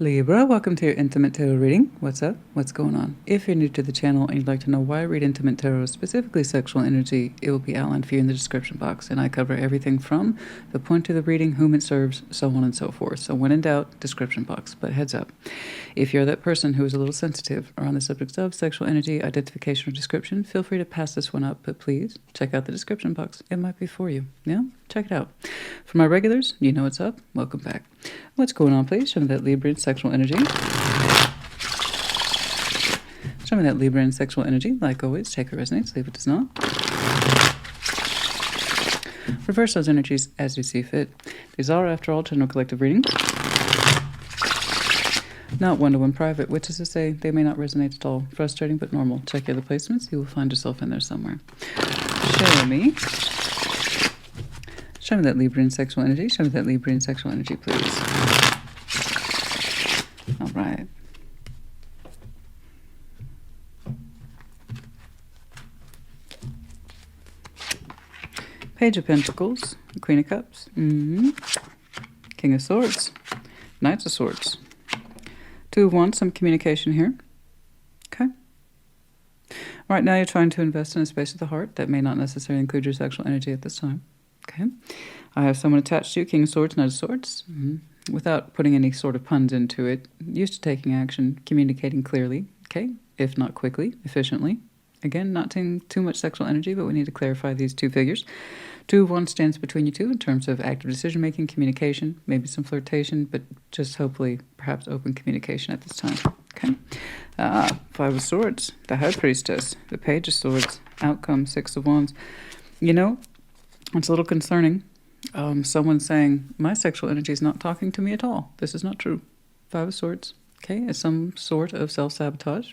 Libra, welcome to your Intimate Tarot reading. What's up? What's going on? If you're new to the channel and you'd like to know why I read Intimate Tarot, specifically sexual energy, it will be outlined for you in the description box. And I cover everything from the point of the reading, whom it serves, so on and so forth. So when in doubt, description box. But heads up, if you're that person who is a little sensitive around the subjects of sexual energy, identification, or description, feel free to pass this one up. But please check out the description box. It might be for you. Yeah? Check it out. For my regulars, you know what's up. Welcome back. What's going on, please? Show me that Libra and sexual energy. Show me that Libra and sexual energy. Like always, take what resonates, leave what does not. Reverse those energies as you see fit. These are, after all, general collective readings. Not one-to-one private, which is to say they may not resonate at all. Frustrating but normal. Check your other placements. You will find yourself in there somewhere. Show me that Libra and sexual energy. Show me that Libra and sexual energy, please. All right. Page of Pentacles, Queen of Cups, King of Swords, Knights of Swords, Two of Wands, some communication here. Okay. Right now you're trying to invest in a space of the heart that may not necessarily include your sexual energy at this time. Okay. I have someone attached to you, King of Swords, Knight of Swords, without putting any sort of puns into it. Used to taking action, communicating clearly, okay, if not quickly, efficiently. Again, not taking too much sexual energy, but we need to clarify these two figures. Two of Wands stands between you two in terms of active decision-making, communication, maybe some flirtation, but just hopefully perhaps open communication at this time. Okay. Five of Swords, the High Priestess, the Page of Swords, outcome, Six of Wands. You know, it's a little concerning. Someone saying, my sexual energy is not talking to me at all. This is not true. Five of Swords, okay, is some sort of self-sabotage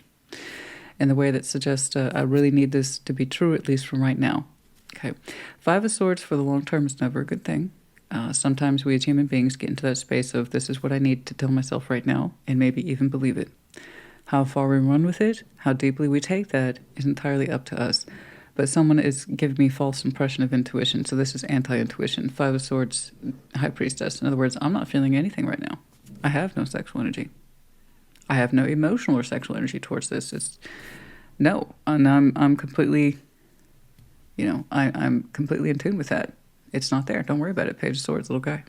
in the way that suggests I really need this to be true, at least from right now. Okay, Five of Swords for the long term is never a good thing. Sometimes we as human beings get into that space of this is what I need to tell myself right now, and maybe even believe it. How far we run with it, how deeply we take that is entirely up to us. But someone is giving me false impression of intuition, so this is anti-intuition. Five of Swords, High Priestess. In other words, I'm not feeling anything right now. I have no sexual energy. I have no emotional or sexual energy towards this. It's no, and I'm completely, I'm completely in tune with that. It's not there. Don't worry about it. Page of Swords, little guy.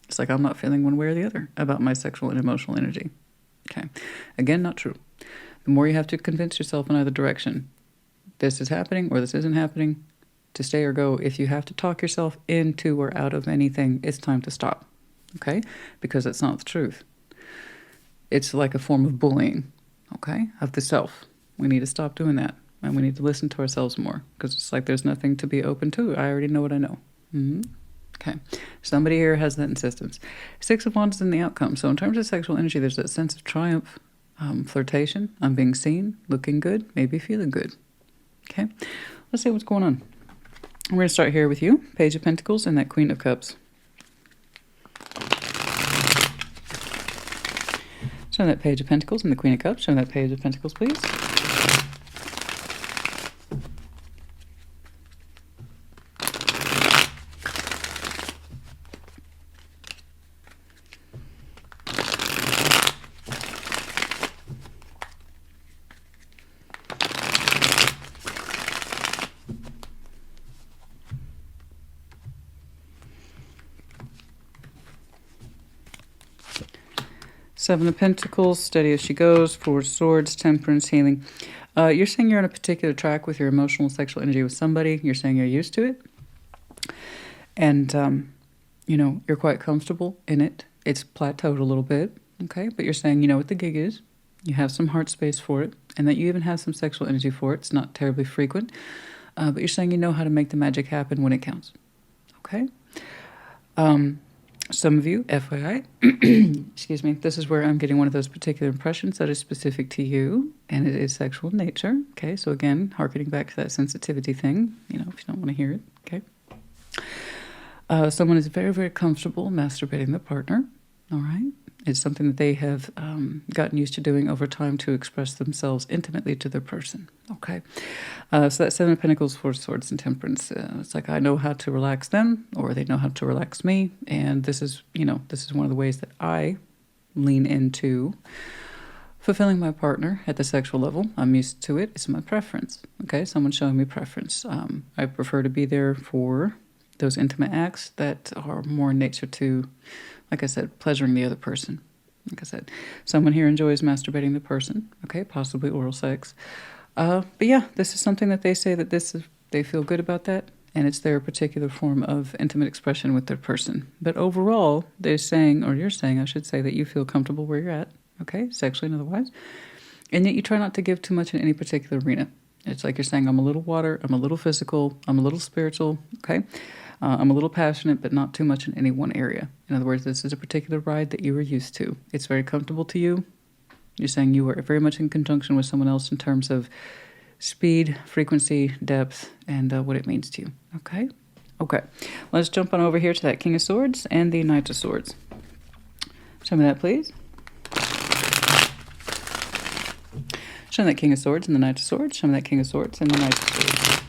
It's like I'm not feeling one way or the other about my sexual and emotional energy. Okay, again, not true. The more you have to convince yourself in either direction, this is happening or this isn't happening, to stay or go. If you have to talk yourself into or out of anything, it's time to stop. Okay, because it's not the truth. It's like a form of bullying, okay, of the self. We need to stop doing that. And we need to listen to ourselves more because it's like there's nothing to be open to. I already know what I know. Okay. Somebody here has that insistence. Six of Wands is in the outcome. So in terms of sexual energy, there's that sense of triumph, flirtation. I'm being seen, looking good, maybe feeling good. Okay. Let's see what's going on. We're going to start here with you. Page of Pentacles and that Queen of Cups. Show that Page of Pentacles and the Queen of Cups. Show that Page of Pentacles, please. Seven of Pentacles, steady as she goes. Four of Swords, Temperance, healing. You're saying you're on a particular track with your emotional sexual energy with somebody. You're saying you're used to it. And, you're quite comfortable in it. It's plateaued a little bit, okay? But you're saying you know what the gig is. You have some heart space for it. And that you even have some sexual energy for it. It's not terribly frequent. But you're saying you know how to make the magic happen when it counts. Okay? Some of you, FYI, excuse me, this is where I'm getting one of those particular impressions that is specific to you, and it is sexual in nature. Okay, so again, harkening back to that sensitivity thing, if you don't want to hear it, okay? Someone is very, very comfortable masturbating their partner, all right? It's something that they have gotten used to doing over time to express themselves intimately to their person, okay? So that's Seven of Pentacles, Four of Swords, and Temperance. It's like I know how to relax them, or they know how to relax me, and this is, this is one of the ways that I lean into fulfilling my partner at the sexual level. I'm used to it. It's my preference. Okay, someone's showing me preference. I prefer to be there for those intimate acts that are more in nature to, like I said, pleasuring the other person. Like I said, someone here enjoys masturbating the person. Okay, possibly oral sex. But yeah, this is something that they say that they feel good about that, and it's their particular form of intimate expression with their person. But overall, they're saying, or you're saying, I should say, that you feel comfortable where you're at. Okay, sexually and otherwise. And yet you try not to give too much in any particular arena. It's like you're saying, I'm a little water, I'm a little physical, I'm a little spiritual, okay? I'm a little passionate, but not too much in any one area. In other words, this is a particular ride that you are used to. It's very comfortable to you. You're saying you are very much in conjunction with someone else in terms of speed, frequency, depth, and what it means to you, okay? Okay, let's jump on over here to that King of Swords and the Knight of Swords. Show me that, please. Show me that King of Swords and the Knight of Swords. Show me that King of Swords and the Knight of Swords.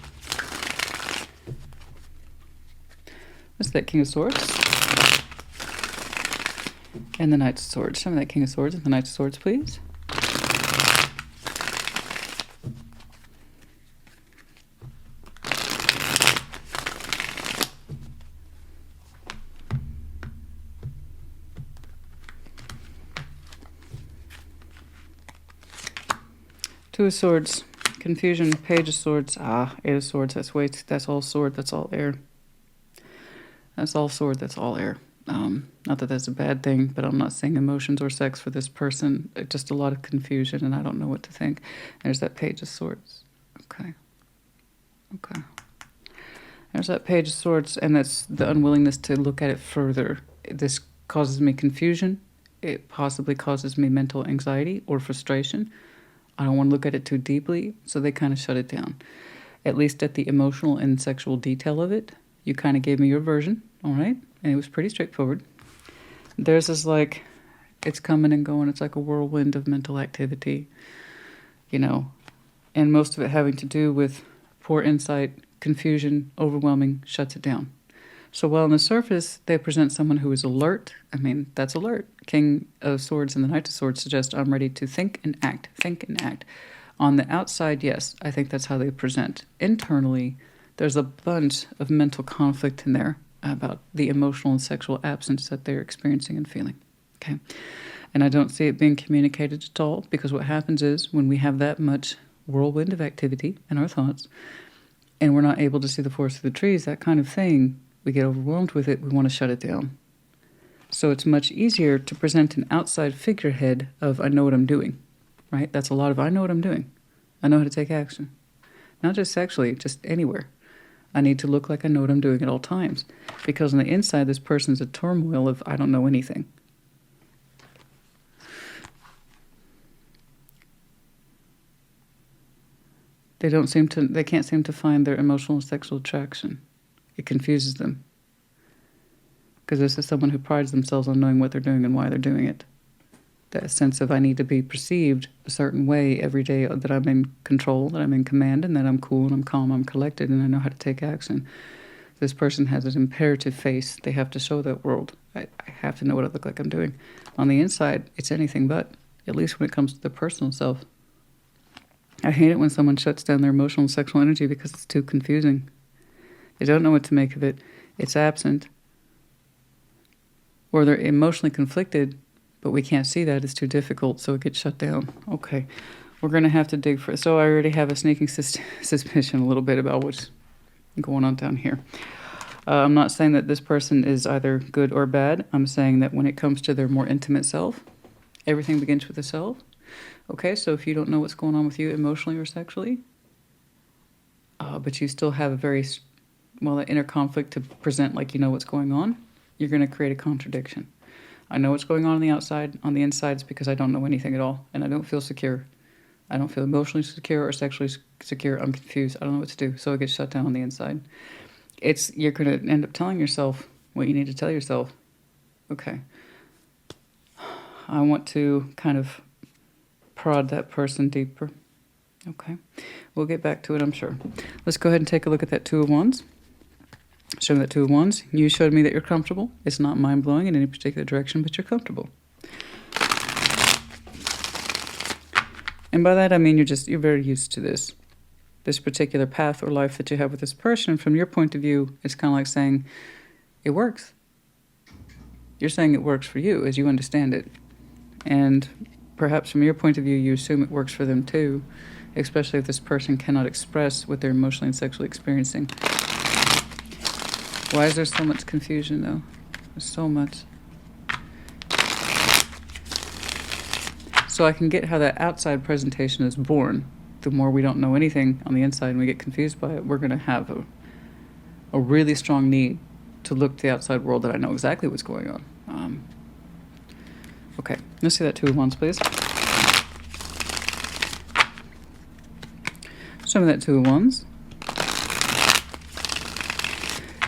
What's that King of Swords? And the Knight of Swords. Show me that King of Swords and the Knight of Swords, please. Two of Swords, confusion, Page of Swords, Eight of Swords, that's weight, that's all sword, that's all air. That's all sword, that's all air. Not that that's a bad thing, but I'm not saying emotions or sex for this person. Just a lot of confusion, and I don't know what to think. There's that Page of Swords. Okay. Okay. There's that Page of Swords, and that's the unwillingness to look at it further. This causes me confusion. It possibly causes me mental anxiety or frustration. I don't want to look at it too deeply, so they kind of shut it down. At least at the emotional and sexual detail of it, you kind of gave me your version, all right? And it was pretty straightforward. Theirs is like, it's coming and going. It's like a whirlwind of mental activity, you know, and most of it having to do with poor insight, confusion, overwhelming, shuts it down. So while on the surface, they present someone who is alert, I mean, that's alert. King of Swords and the Knight of Swords suggest I'm ready to think and act, think and act. On the outside, yes, I think that's how they present. Internally, there's a bunch of mental conflict in there about the emotional and sexual absence that they're experiencing and feeling, okay? And I don't see it being communicated at all, because what happens is when we have that much whirlwind of activity in our thoughts, and we're not able to see the forest for the trees, that kind of thing, we get overwhelmed with it, we want to shut it down. So it's much easier to present an outside figurehead of I know what I'm doing, right? That's a lot of I know what I'm doing. I know how to take action. Not just sexually, just anywhere. I need to look like I know what I'm doing at all times. Because on the inside, this person's a turmoil of I don't know anything. They can't seem to find their emotional and sexual attraction. It confuses them. Because this is someone who prides themselves on knowing what they're doing and why they're doing it. That sense of I need to be perceived a certain way every day, that I'm in control, that I'm in command, and that I'm cool and I'm calm, I'm collected, and I know how to take action. This person has an imperative face. They have to show that world. I have to know what I look like I'm doing. On the inside, it's anything but, at least when it comes to their personal self. I hate it when someone shuts down their emotional and sexual energy because it's too confusing. They don't know what to make of it. It's absent. Or they're emotionally conflicted, but we can't see that. It's too difficult, so it gets shut down. Okay, we're going to have to dig for it. So I already have a sneaking suspicion a little bit about what's going on down here. I'm not saying that this person is either good or bad. I'm saying that when it comes to their more intimate self, everything begins with the self. Okay, so if you don't know what's going on with you emotionally or sexually, but you still have a very, an inner conflict to present like you know what's going on, you're going to create a contradiction. I know what's going on the outside. On the inside, it's because I don't know anything at all, and I don't feel secure. I don't feel emotionally secure or sexually secure. I'm confused. I don't know what to do, so it gets shut down on the inside. You're going to end up telling yourself what you need to tell yourself. Okay. I want to kind of prod that person deeper. Okay. We'll get back to it, I'm sure. Let's go ahead and take a look at that Two of Wands. Show me that Two of Wands. You showed me that you're comfortable. It's not mind-blowing in any particular direction, but you're comfortable. And by that I mean you're very used to this particular path or life that you have with this person. From your point of view, it's kind of like saying it works. You're saying it works for you as you understand it. And perhaps from your point of view, you assume it works for them too, especially if this person cannot express what they're emotionally and sexually experiencing. Why is there so much confusion, though? There's so much. So I can get how that outside presentation is born. The more we don't know anything on the inside and we get confused by it, we're going to have a really strong need to look to the outside world that I know exactly what's going on. Okay, let's see that Two of Wands, please. Show me that Two of Wands.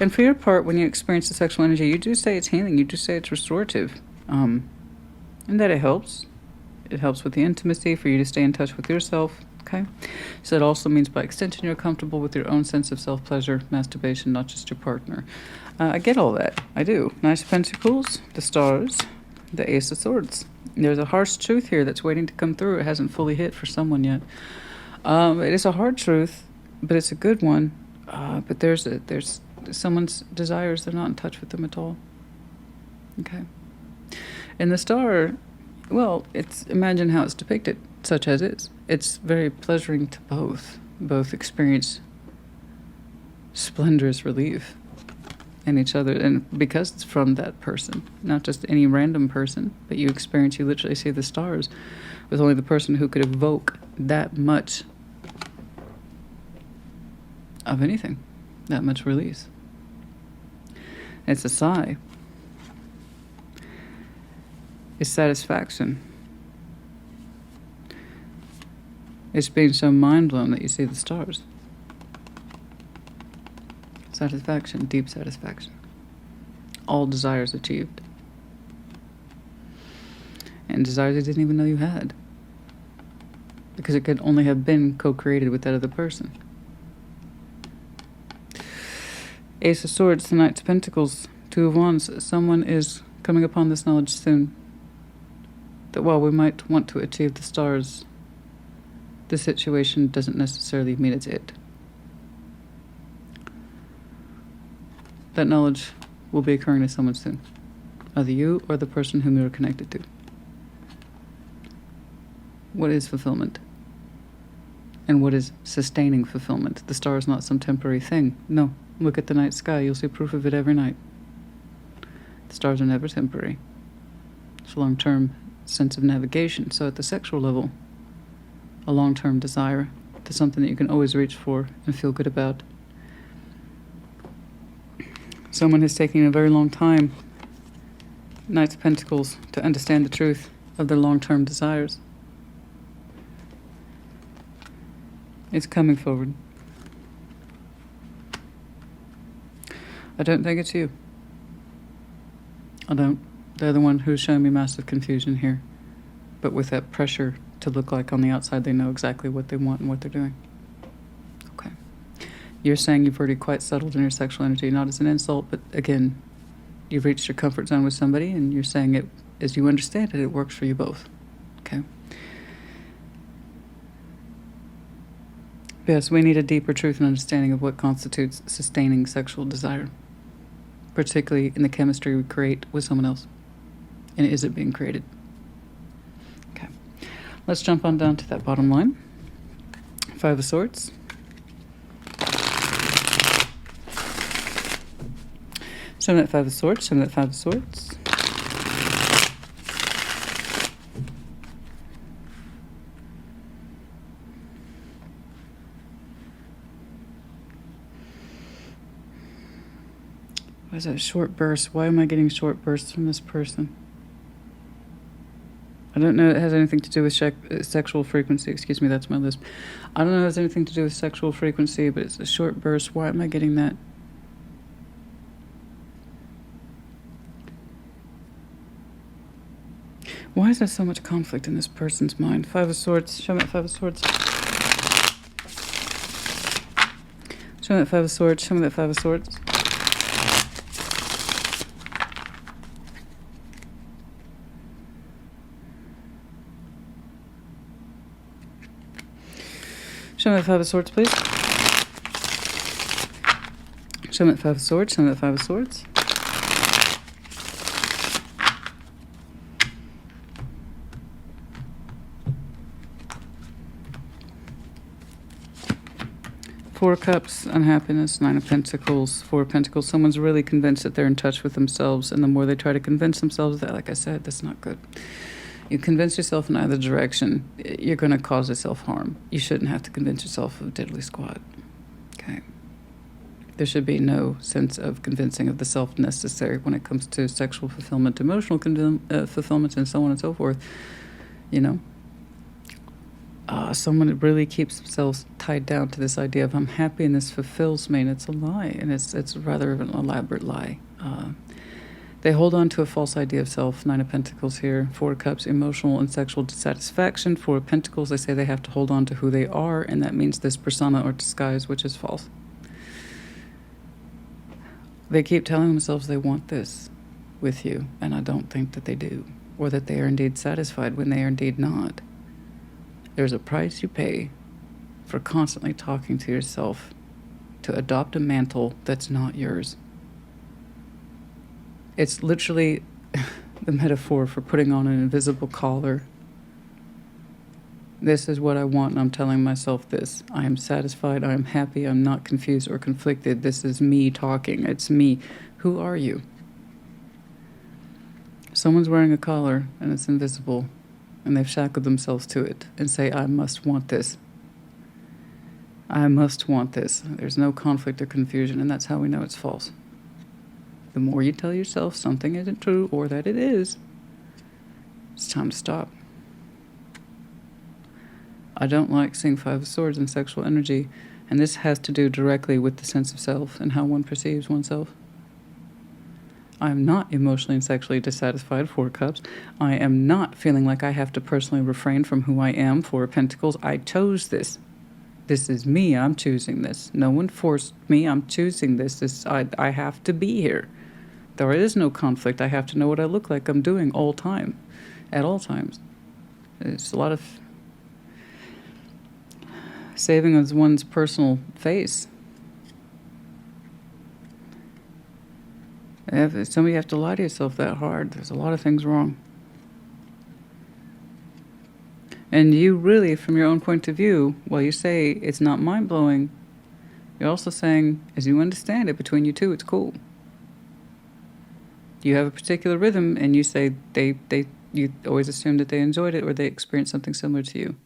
And for your part, when you experience the sexual energy, you do say it's healing. You do say it's restorative. And that it helps. It helps with the intimacy for you to stay in touch with yourself. Okay? So that also means by extension you're comfortable with your own sense of self-pleasure, masturbation, not just your partner. I get all that. I do. Knight of Pentacles, the Stars, the Ace of Swords. There's a harsh truth here that's waiting to come through. It hasn't fully hit for someone yet. It is a hard truth, but it's a good one. But there's someone's desires, they're not in touch with them at all. Okay. And the Star, well, imagine how it's depicted, such as it is. It's very pleasuring to both experience splendorous relief in each other, and because it's from that person, not just any random person, but you literally see the stars with only the person who could evoke that much of anything, that much release. It's a sigh. It's satisfaction. It's being so mind blown that you see the stars. Satisfaction, deep satisfaction. All desires achieved. And desires you didn't even know you had. Because it could only have been co-created with that other person. Ace of Swords, the Knight of Pentacles, Two of Wands. Someone is coming upon this knowledge soon. That while we might want to achieve the stars, the situation doesn't necessarily mean it's it. That knowledge will be occurring to someone soon. Either you or the person whom you're connected to. What is fulfillment? And what is sustaining fulfillment? The star is not some temporary thing. No. Look at the night sky. You'll see proof of it every night. The stars are never temporary. It's a long-term sense of navigation. So at the sexual level, a long-term desire to something that you can always reach for and feel good about. Someone is taking a very long time, Knight of Pentacles, to understand the truth of their long-term desires. It's coming forward. I don't think it's you. I don't. They're the one who's showing me massive confusion here. But with that pressure to look like on the outside they know exactly what they want and what they're doing. Okay. You're saying you've already quite settled in your sexual energy, not as an insult, but again, you've reached your comfort zone with somebody and you're saying it, as you understand it, it works for you both. Okay. Yes, we need a deeper truth and understanding of what constitutes sustaining sexual desire, particularly in the chemistry we create with someone else. And is it being created? Okay. Let's jump on down to that bottom line. Five of Swords. Show me that Five of Swords. Show me that Five of Swords. What is that? Short bursts. Why am I getting short bursts from this person? I don't know it has anything to do with sexual frequency. Excuse me, that's my lisp. I don't know it has anything to do with sexual frequency, but it's a short burst. Why am I getting that? Why is there so much conflict in this person's mind? Five of Swords. Show me that Five of Swords. Show me that Five of Swords. Show me that Five of Swords. Show me the Five of Swords, please. Show me the Five of Swords. Show me the Five of Swords. Four of Cups, unhappiness. Nine of Pentacles, Four of Pentacles. Someone's really convinced that they're in touch with themselves, and the more they try to convince themselves that, like I said, that's not good. You convince yourself in either direction, you're going to cause yourself harm. You shouldn't have to convince yourself of diddly squat. Okay. There should be no sense of convincing of the self necessary when it comes to sexual fulfillment, emotional fulfillment, and so on and so forth. You know, someone that really keeps themselves tied down to this idea of I'm happy and this fulfills me, and it's a lie, and it's rather an elaborate lie. They hold on to a false idea of self. Nine of Pentacles here. Four of Cups, emotional and sexual dissatisfaction. Four of Pentacles, they say they have to hold on to who they are, and that means this persona or disguise, which is false. They keep telling themselves they want this with you, and I don't think that they do, or that they are indeed satisfied when they are indeed not. There's a price you pay for constantly talking to yourself to adopt a mantle that's not yours. It's literally the metaphor for putting on an invisible collar. This is what I want, and I'm telling myself this. I am satisfied, I am happy, I'm not confused or conflicted. This is me talking, it's me. Who are you? Someone's wearing a collar, and it's invisible, and they've shackled themselves to it, and say, I must want this. I must want this. There's no conflict or confusion, and that's how we know it's false. The more you tell yourself something isn't true or that it is, it's time to stop. I don't like seeing Five of Swords in sexual energy, and this has to do directly with the sense of self and how one perceives oneself. I am not emotionally and sexually dissatisfied, Four of Cups. I am not feeling like I have to personally refrain from who I am, Four of Pentacles. I chose this. This is me. I'm choosing this. No one forced me. I'm choosing this. I have to be here. There is no conflict. I have to know what I look like I'm doing all time, at all times. It's a lot of saving of one's personal face. If somebody have to lie to yourself that hard, there's a lot of things wrong. And you really, from your own point of view, while you say it's not mind-blowing, you're also saying, as you understand it, between you two, it's cool. You have a particular rhythm, and you say you always assume that they enjoyed it or they experienced something similar to you.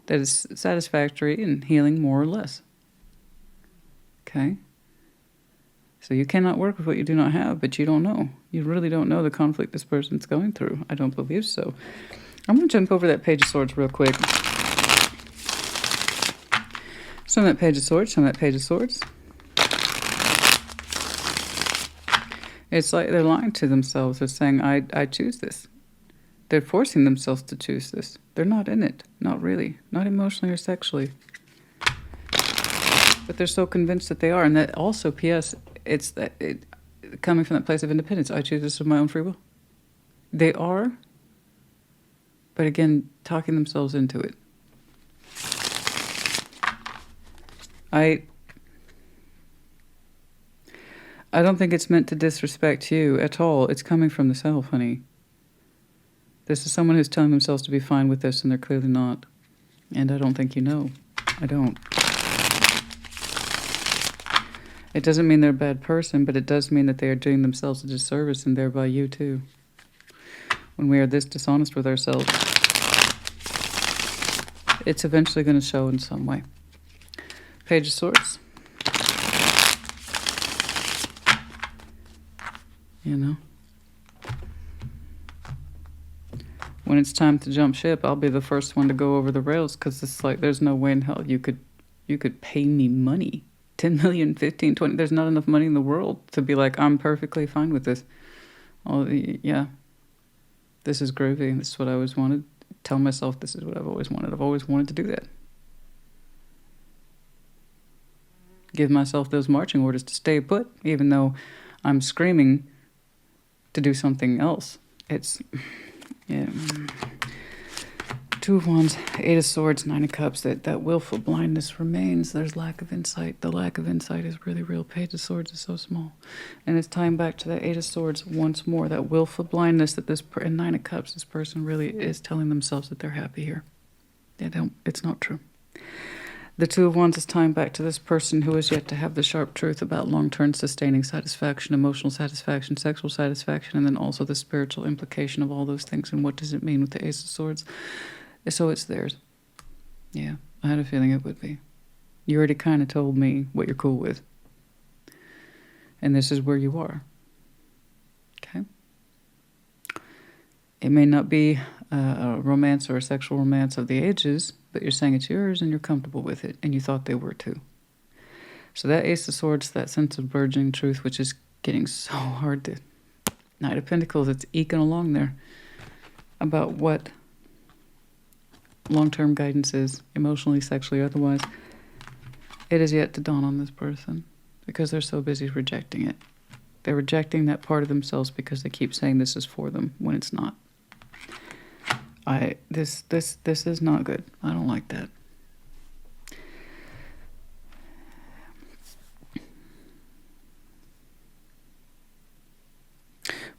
That is satisfactory and healing, more or less. Okay? So you cannot work with what you do not have, but you don't know. You really don't know the conflict this person's going through. I don't believe so. I'm going to jump over that Page of Swords real quick. Show that Page of Swords. Show that Page of Swords. It's like they're lying to themselves. They're saying, I choose this. They're forcing themselves to choose this. They're not in it. Not really. Not emotionally or sexually. But they're so convinced that they are. And that also, P.S., it's that coming from that place of independence. I choose this of my own free will. They are, but again, talking themselves into it. I don't think it's meant to disrespect you at all. It's coming from the self, honey. This is someone who's telling themselves to be fine with this, and they're clearly not. And I don't think you know. I don't. It doesn't mean they're a bad person, but it does mean that they are doing themselves a disservice, and thereby you too. When we are this dishonest with ourselves, it's eventually going to show in some way. Page of Swords. You know, when it's time to jump ship, I'll be the first one to go over the rails, because it's like there's no way in hell you could pay me money, 10 million, 15, 20. There's not enough money in the world to be like, I'm perfectly fine with this. Oh yeah, this is groovy. This is what I always wanted. Tell myself this is what I've always wanted. I've always wanted to do that. Give myself those marching orders to stay put, even though I'm screaming to do something else. It's, yeah. Two of Wands, Eight of Swords, Nine of Cups. That willful blindness remains. There's lack of insight. The lack of insight is really real. Page of Swords is so small. And it's tying back to that Eight of Swords once more. That willful blindness that and Nine of Cups, this person really is telling themselves that they're happy here. It's not true. The Two of Wands is tying back to this person who is yet to have the sharp truth about long-term sustaining satisfaction, emotional satisfaction, sexual satisfaction, and then also the spiritual implication of all those things. And what does it mean with the Ace of Swords? So it's theirs. Yeah, I had a feeling it would be. You already kind of told me what you're cool with. And this is where you are. Okay? It may not be a romance or a sexual romance of the ages, but you're saying it's yours and you're comfortable with it, and you thought they were too. So that Ace of Swords, that sense of burgeoning truth, which is getting so hard to... Knight of Pentacles, it's eking along there about what long-term guidance is, emotionally, sexually, otherwise. It is yet to dawn on this person because they're so busy rejecting it. They're rejecting that part of themselves because they keep saying this is for them when it's not. This is not good. I don't like that.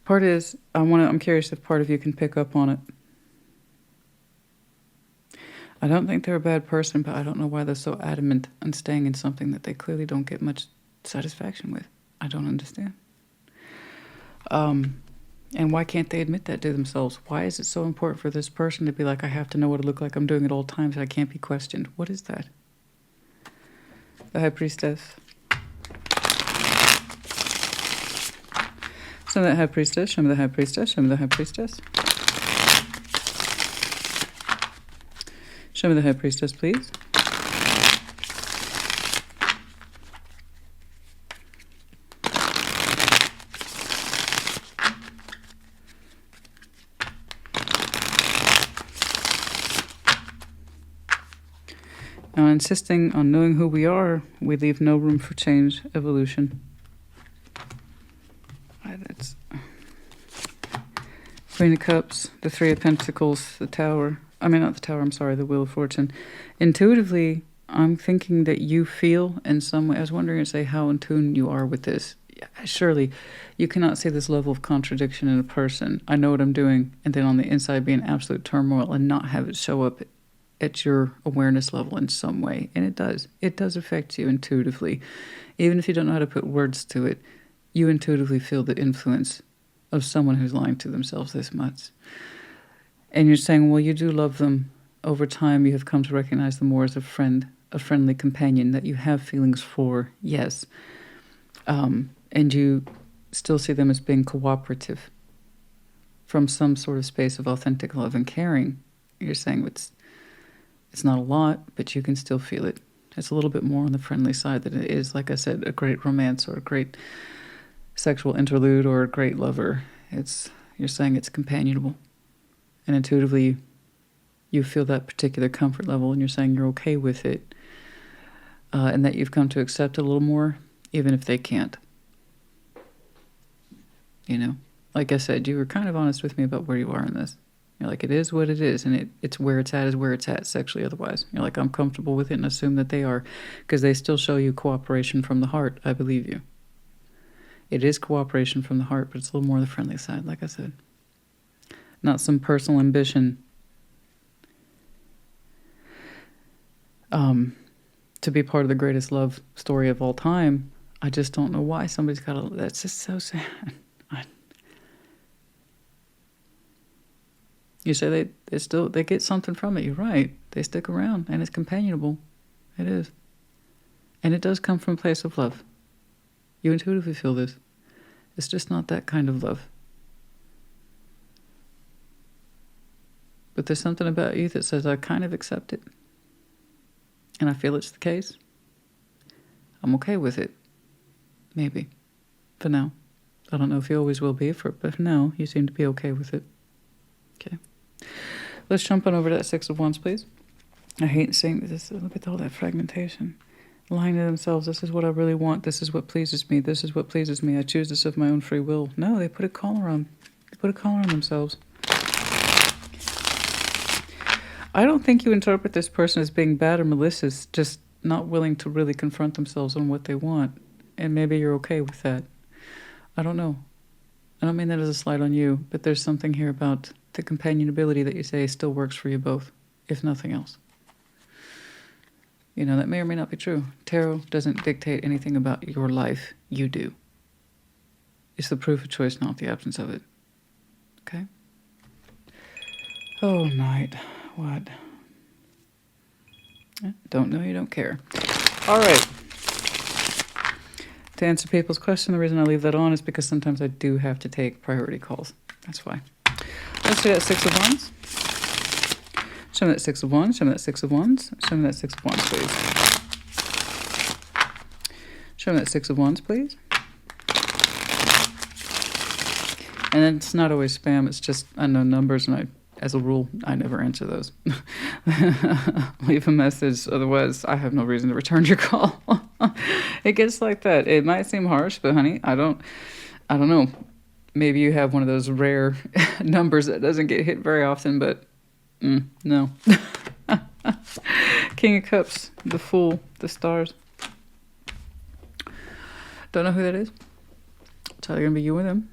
Part is, I'm curious if part of you can pick up on it. I don't think they're a bad person, but I don't know why they're so adamant on staying in something that they clearly don't get much satisfaction with. I don't understand. And why can't they admit that to themselves? Why is it so important for this person to be like, I have to know what it looks like I'm doing at all times, I can't be questioned? What is that? The High Priestess. Show me that High Priestess, show me the High Priestess, show me the High Priestess. Show me the High Priestess, please. Now, insisting on knowing who we are, we leave no room for change, evolution. That's Queen of Cups, the Three of Pentacles, the Tower. I mean, not the Tower, I'm sorry, the Wheel of Fortune. Intuitively, I'm thinking that you feel in some way, I was wondering, say, how in tune you are with this. Surely, you cannot see this level of contradiction in a person. I know what I'm doing, and then on the inside be in absolute turmoil and not have it show up at your awareness level in some way. And it does. It does affect you intuitively. Even if you don't know how to put words to it, you intuitively feel the influence of someone who's lying to themselves this much. And you're saying, well, you do love them. Over time, you have come to recognize them more as a friend, a friendly companion that you have feelings for, yes. And you still see them as being cooperative from some sort of space of authentic love and caring. You're saying it's not a lot, but you can still feel it. It's a little bit more on the friendly side than it is, like I said, a great romance or a great sexual interlude or a great lover. You're saying it's companionable. And intuitively, you feel that particular comfort level, and you're saying you're okay with it, and that you've come to accept it a little more, even if they can't. You know? Like I said, you were kind of honest with me about where you are in this. You're like, it is what it is, and it's where it's at is where it's at sexually otherwise. You're like, I'm comfortable with it and assume that they are, because they still show you cooperation from the heart. I believe you. It is cooperation from the heart, but it's a little more on the friendly side, like I said. Not some personal ambition to be part of the greatest love story of all time. I just don't know why somebody's got to... That's just so sad. You say they get something from it. You're right. They stick around, and it's companionable. It is. And it does come from a place of love. You intuitively feel this. It's just not that kind of love. But there's something about you that says, I kind of accept it. And I feel it's the case. I'm okay with it. Maybe. For now. I don't know if you always will be, but for now, you seem to be okay with it. Okay. Let's jump on over to that Six of Wands, please. I hate saying this. Look at all that fragmentation. Lying to themselves, this is what I really want. This is what pleases me. This is what pleases me. I choose this of my own free will. No, they put a collar on. They put a collar on themselves. I don't think you interpret this person as being bad or malicious, just not willing to really confront themselves on what they want. And maybe you're okay with that. I don't know. I don't mean that as a slight on you, but there's something here about the companionability that you say still works for you both, if nothing else. You know, that may or may not be true. Tarot doesn't dictate anything about your life. You do. It's the proof of choice, not the absence of it. Okay? Oh, Knight. What? Don't know, you don't care. All right. To answer people's question, the reason I leave that on is because sometimes I do have to take priority calls. That's why. Let's see that Six of Wands. Show me that Six of Wands. Show me that Six of Wands. Show me that Six of Wands, please. Show me that Six of Wands, please. And it's not always spam. It's just unknown numbers, and as a rule, I never answer those. Leave a message. Otherwise, I have no reason to return your call. It gets like that. It might seem harsh, but honey, I don't know. Maybe you have one of those rare numbers that doesn't get hit very often, but no. King of Cups, the Fool, the Stars. Don't know who that is. It's either going to be you or them.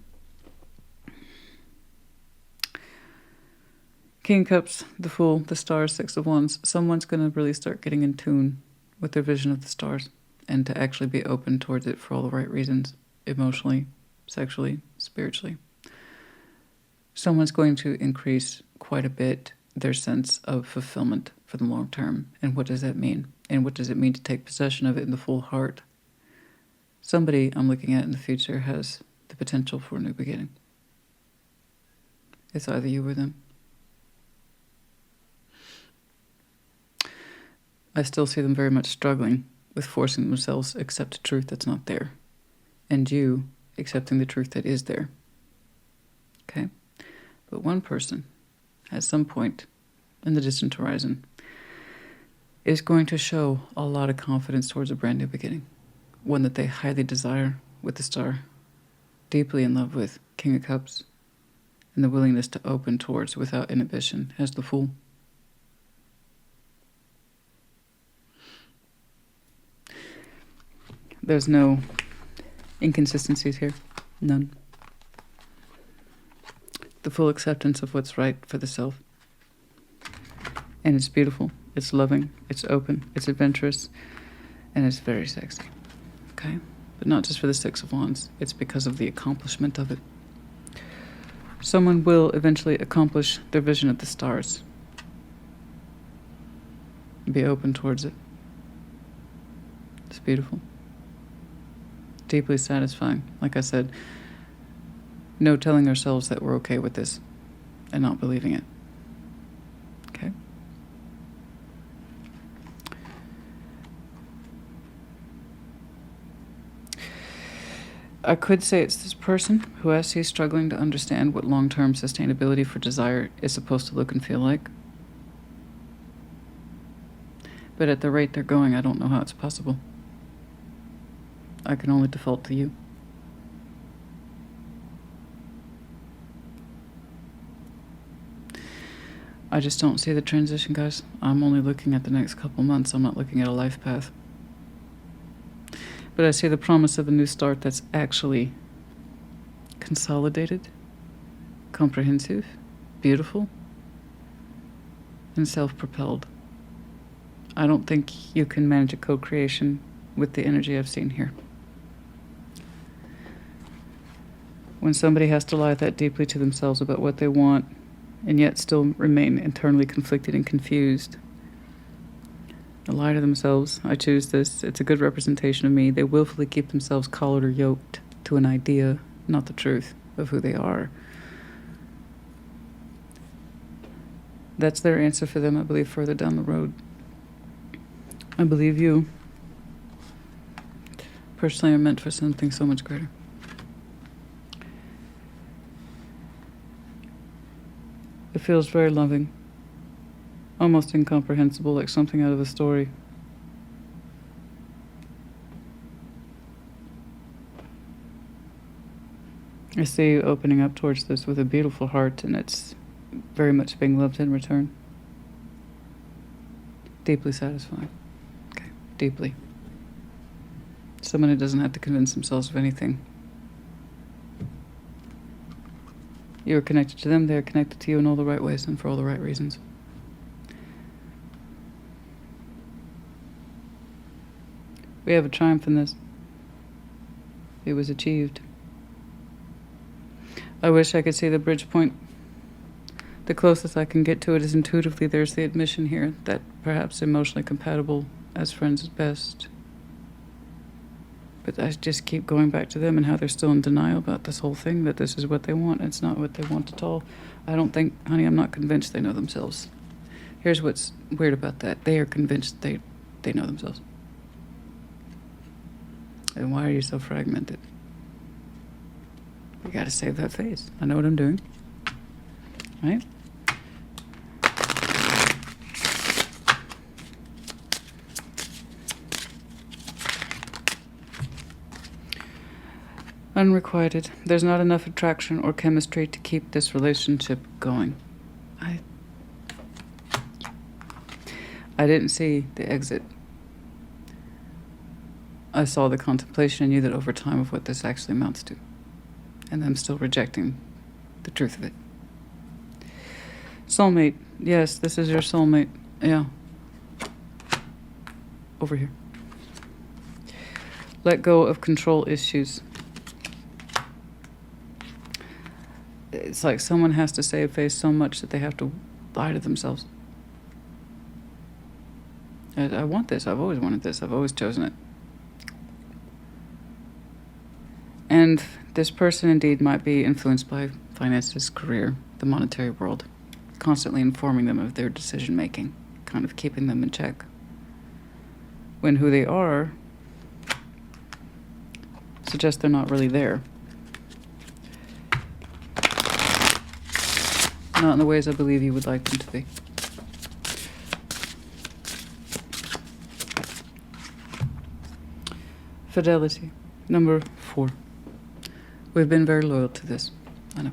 King of Cups, the Fool, the Stars, Six of Wands. Someone's going to really start getting in tune with their vision of the stars and to actually be open towards it for all the right reasons, emotionally, sexually, spiritually. Someone's going to increase quite a bit their sense of fulfillment for the long term. And what does that mean? And what does it mean to take possession of it in the full heart? Somebody I'm looking at in the future has the potential for a new beginning. It's either you or them. I still see them very much struggling with forcing themselves to accept a truth that's not there. And you accepting the truth that is there. Okay? But one person, at some point in the distant horizon, is going to show a lot of confidence towards a brand new beginning. One that they highly desire with the Star, deeply in love with, King of Cups, and the willingness to open towards without inhibition as the Fool. There's no inconsistencies here. None. The full acceptance of what's right for the self. And it's beautiful. It's loving. It's open. It's adventurous. And it's very sexy. Okay? But not just for the Six of Wands. It's because of the accomplishment of it. Someone will eventually accomplish their vision of the stars. Be open towards it. It's beautiful. Deeply satisfying. Like I said, no telling ourselves that we're okay with this and not believing it. Okay? I could say it's this person who I see struggling to understand what long-term sustainability for desire is supposed to look and feel like. But at the rate they're going, I don't know how it's possible. I can only default to you. I just don't see the transition, guys. I'm only looking at the next couple months. I'm not looking at a life path. But I see the promise of a new start that's actually consolidated, comprehensive, beautiful, and self-propelled. I don't think you can manage a co-creation with the energy I've seen here. When somebody has to lie that deeply to themselves about what they want and yet still remain internally conflicted and confused, they lie to themselves. I choose this. It's a good representation of me. They willfully keep themselves collared or yoked to an idea, not the truth of who they are. That's their answer for them, I believe, further down the road. I believe you personally are meant for something so much greater. It feels very loving, almost incomprehensible, like something out of a story. I see you opening up towards this with a beautiful heart, and it's very much being loved in return. Deeply satisfying. Okay, deeply. Someone who doesn't have to convince themselves of anything. You're connected to them, they're connected to you in all the right ways and for all the right reasons. We have a triumph in this. It was achieved. I wish I could see the bridge point. The closest I can get to it is intuitively there's the admission here that perhaps emotionally compatible as friends is best. But I just keep going back to them and how they're still in denial about this whole thing, that this is what they want. It's not what they want at all. I don't think, honey, I'm not convinced they know themselves. Here's what's weird about that. They are convinced they know themselves. And why are you so fragmented? You gotta save that face. I know what I'm doing. Right? Unrequited. There's not enough attraction or chemistry to keep this relationship going. I didn't see the exit. I saw the contemplation and knew that over time of what this actually amounts to. And I'm still rejecting the truth of it. Soulmate. Yes, this is your soulmate. Yeah. Over here. Let go of control issues. It's like someone has to save face so much that they have to lie to themselves. I want this. I've always wanted this. I've always chosen it. And this person indeed might be influenced by finances, career, the monetary world, constantly informing them of their decision making, kind of keeping them in check. When who they are suggests they're not really there. Not in the ways I believe you would like them to be. Fidelity. Number 4. We've been very loyal to this. I know.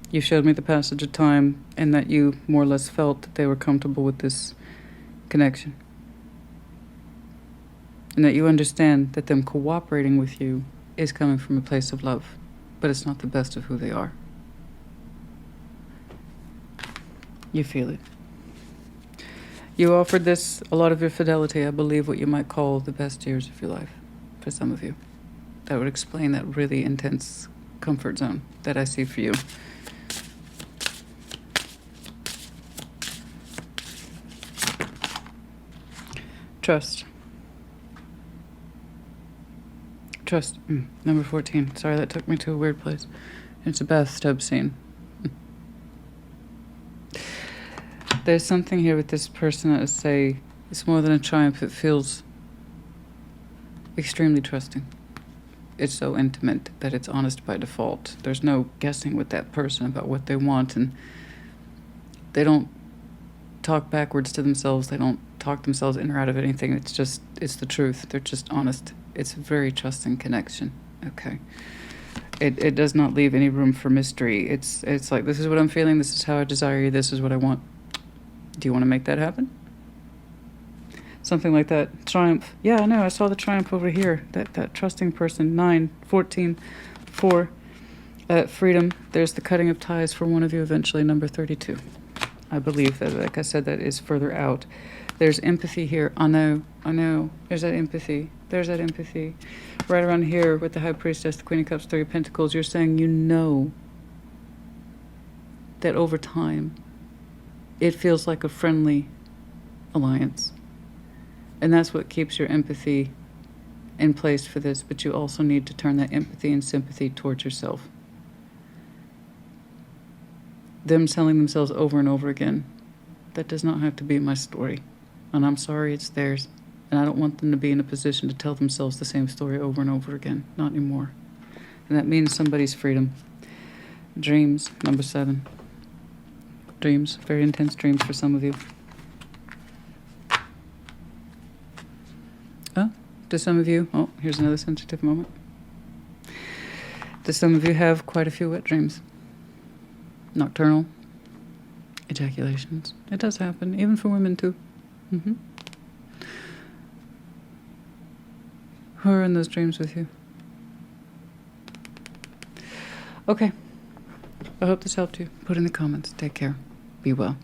You showed me the passage of time and that you more or less felt that they were comfortable with this connection. And that you understand that them cooperating with you is coming from a place of love, but it's not the best of who they are. You feel it. You offered this a lot of your fidelity, I believe what you might call the best years of your life, for some of you. That would explain that really intense comfort zone that I see for you. Trust. Trust. Number 14. Sorry, that took me to a weird place. It's a bathtub scene. There's something here with this person that I say it's more than a triumph. It feels extremely trusting. It's so intimate that it's honest by default. There's no guessing with that person about what they want, and they don't talk backwards to themselves. They don't talk themselves in or out of anything. It's the truth. They're just honest. It's a very trusting connection. Okay. It does not leave any room for mystery. It's like, this is what I'm feeling. This is how I desire you. This is what I want. Do you want to make that happen? Something like that. Triumph. Yeah, I know. I saw the triumph over here. That trusting person. 9, 14, 4. Freedom. There's the cutting of ties for one of you eventually. Number 32. I believe that, like I said, that is further out. There's empathy here. I know. There's that empathy. Right around here with the High Priestess, the Queen of Cups, 3 of Pentacles, you're saying you know that over time it feels like a friendly alliance. And that's what keeps your empathy in place for this, but you also need to turn that empathy and sympathy towards yourself. Them telling themselves over and over again, that does not have to be my story. And I'm sorry, it's theirs. And I don't want them to be in a position to tell themselves the same story over and over again. Not anymore. And that means somebody's freedom. Dreams, number 7. Dreams, very intense dreams for some of you. Do some of you, here's another sensitive moment. Do some of you have quite a few wet dreams? Nocturnal ejaculations. It does happen, even for women too. Mm-hmm. Who are in those dreams with you? Okay. I hope this helped you. Put in the comments. Take care. Be well.